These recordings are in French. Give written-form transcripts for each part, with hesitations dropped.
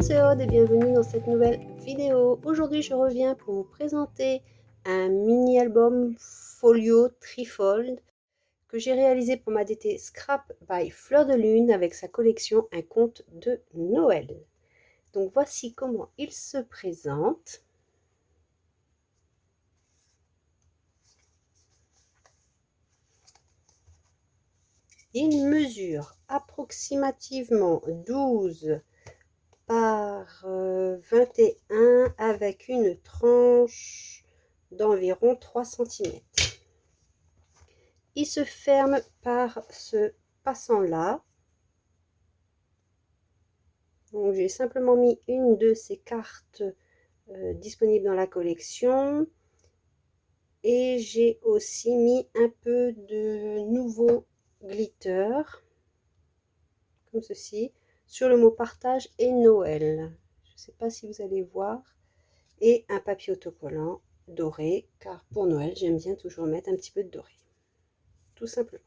c'est Aude et bienvenue dans cette nouvelle vidéo. Aujourd'hui, je reviens pour vous présenter un mini-album folio trifold que j'ai réalisé pour ma DT Scrap by Fleur de Lune avec sa collection Un conte de Noël. Donc voici comment il se présente. Il mesure approximativement 12 par 21 avec une tranche d'environ 3 cm. Il se ferme par ce passant là. Donc j'ai simplement mis une de ces cartes disponibles dans la collection. Et j'ai aussi mis un peu de nouveau glitter, comme ceci, sur le mot partage et Noël. Je ne sais pas si vous allez voir. Et un papier autocollant doré, car pour Noël, j'aime bien toujours mettre un petit peu de doré. Tout simplement.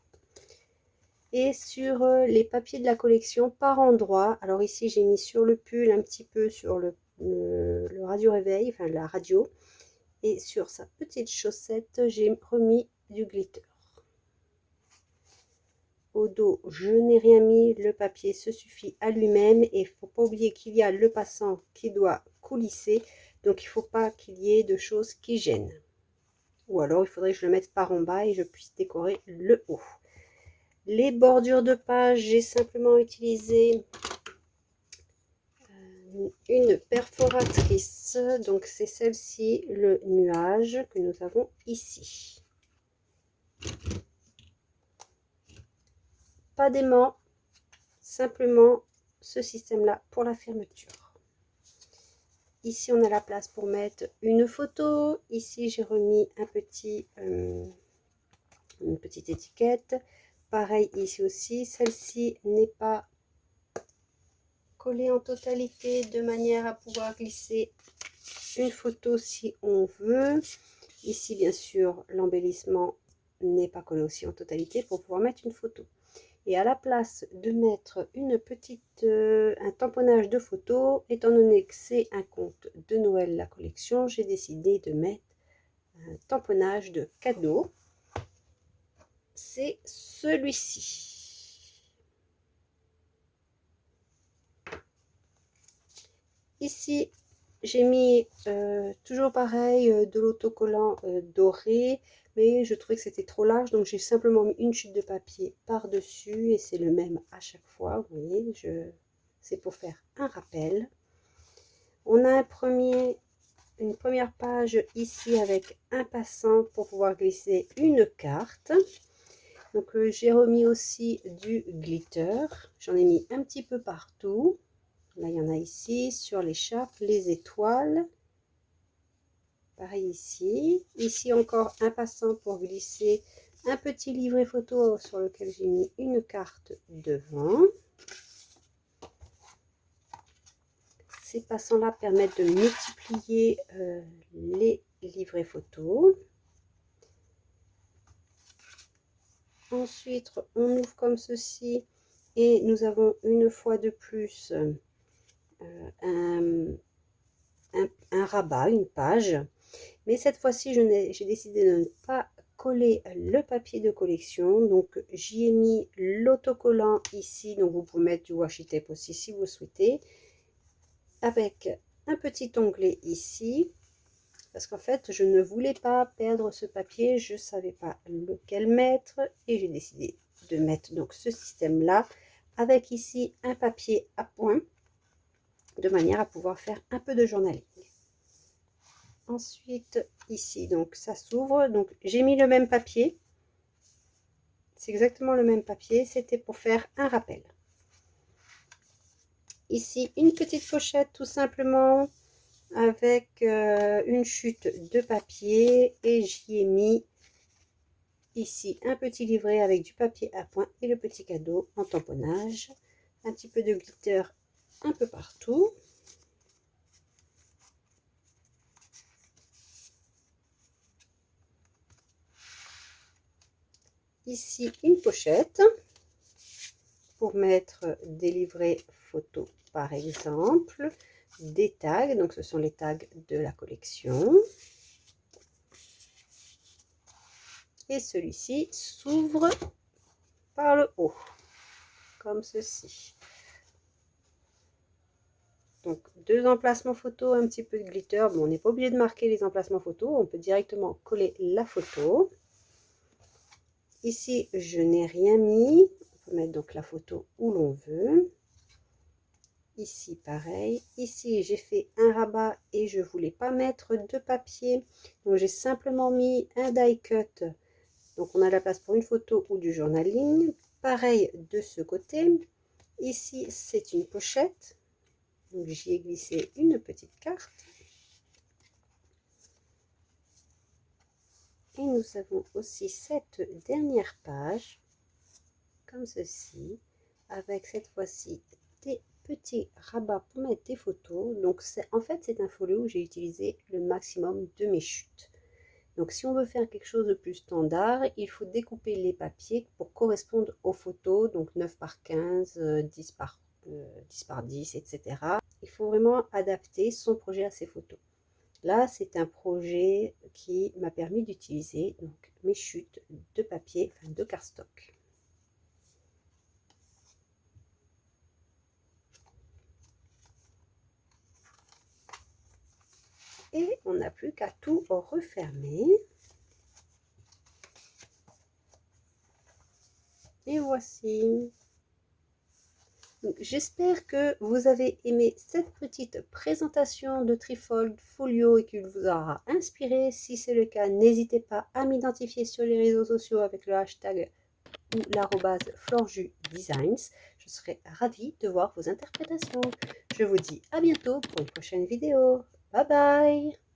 Et sur les papiers de la collection par endroits, alors ici j'ai mis sur le pull un petit peu sur le radio réveil, enfin la radio, et sur sa petite chaussette j'ai remis du glitter. Au dos je n'ai rien mis, le papier se suffit à lui-même et il ne faut pas oublier qu'il y a le passant qui doit coulisser, donc il ne faut pas qu'il y ait de choses qui gênent. Ou alors il faudrait que je le mette par en bas et je puisse décorer le haut. Les bordures de page, j'ai simplement utilisé une perforatrice, donc c'est celle-ci, le nuage que nous avons ici. Pas d'aimant, simplement ce système-là pour la fermeture. Ici, on a la place pour mettre une photo. Ici, j'ai remis un petit, une petite étiquette. Pareil ici aussi, celle-ci n'est pas collée en totalité de manière à pouvoir glisser une photo si on veut. Ici bien sûr l'embellissement n'est pas collé aussi en totalité pour pouvoir mettre une photo. Et à la place de mettre une petite un tamponnage de photos, étant donné que c'est un conte de Noël la collection, j'ai décidé de mettre un tamponnage de cadeau. C'est celui-ci. Ici, j'ai mis toujours pareil de l'autocollant doré, mais je trouvais que c'était trop large, donc j'ai simplement mis une chute de papier par-dessus et c'est le même à chaque fois. Vous voyez, c'est pour faire un rappel. On a une première page ici avec un passant pour pouvoir glisser une carte. Donc j'ai remis aussi du glitter, j'en ai mis un petit peu partout. Là, il y en a ici, sur l'écharpe, les étoiles. Pareil ici. Ici, encore un passant pour glisser un petit livret photo sur lequel j'ai mis une carte devant. Ces passants-là permettent de multiplier les livrets photos. Ensuite, on ouvre comme ceci et nous avons une fois de plus un rabat, une page. Mais cette fois-ci, j'ai décidé de ne pas coller le papier de collection. Donc, j'y ai mis l'autocollant ici. Donc, vous pouvez mettre du washi tape aussi si vous souhaitez. Avec un petit onglet ici. Parce qu'en fait, je ne voulais pas perdre ce papier. Je ne savais pas lequel mettre. Et j'ai décidé de mettre donc ce système-là. Avec ici un papier à point. De manière à pouvoir faire un peu de journaling. Ensuite, ici, donc ça s'ouvre. Donc, j'ai mis le même papier. C'est exactement le même papier. C'était pour faire un rappel. Ici, une petite pochette tout simplement avec une chute de papier. Et j'y ai mis ici un petit livret avec du papier à point et le petit cadeau en tamponnage. Un petit peu de glitter un peu partout. Ici, une pochette pour mettre des livrets photos par exemple des tags, donc ce sont les tags de la collection. Et celui-ci s'ouvre par le haut, comme ceci. Donc 2 emplacements photo, un petit peu de glitter. Bon, on n'est pas obligé de marquer les emplacements photo, on peut directement coller la photo. Ici, je n'ai rien mis. On peut mettre donc la photo où l'on veut. Ici, pareil. Ici, j'ai fait un rabat et je voulais pas mettre de papier. Donc, j'ai simplement mis un die cut. Donc, on a la place pour une photo ou du journaling. Pareil de ce côté. Ici, c'est une pochette. Donc, j'y ai glissé une petite carte. Et nous avons aussi cette dernière page, comme ceci, avec cette fois-ci des petits rabats pour mettre des photos. Donc en fait c'est un folio où j'ai utilisé le maximum de mes chutes. Donc si on veut faire quelque chose de plus standard, il faut découper les papiers pour correspondre aux photos, donc 9 par 15, 10 par 10, etc. Il faut vraiment adapter son projet à ses photos. Là, c'est un projet qui m'a permis d'utiliser mes chutes de papier, enfin de cardstock. Et on n'a plus qu'à tout refermer. Et voici. J'espère que vous avez aimé cette petite présentation de Trifold Folio et qu'il vous aura inspiré. Si c'est le cas, n'hésitez pas à m'identifier sur les réseaux sociaux avec le hashtag ou l'arrobase FlorjuDesigns. Je serai ravie de voir vos interprétations. Je vous dis à bientôt pour une prochaine vidéo. Bye bye!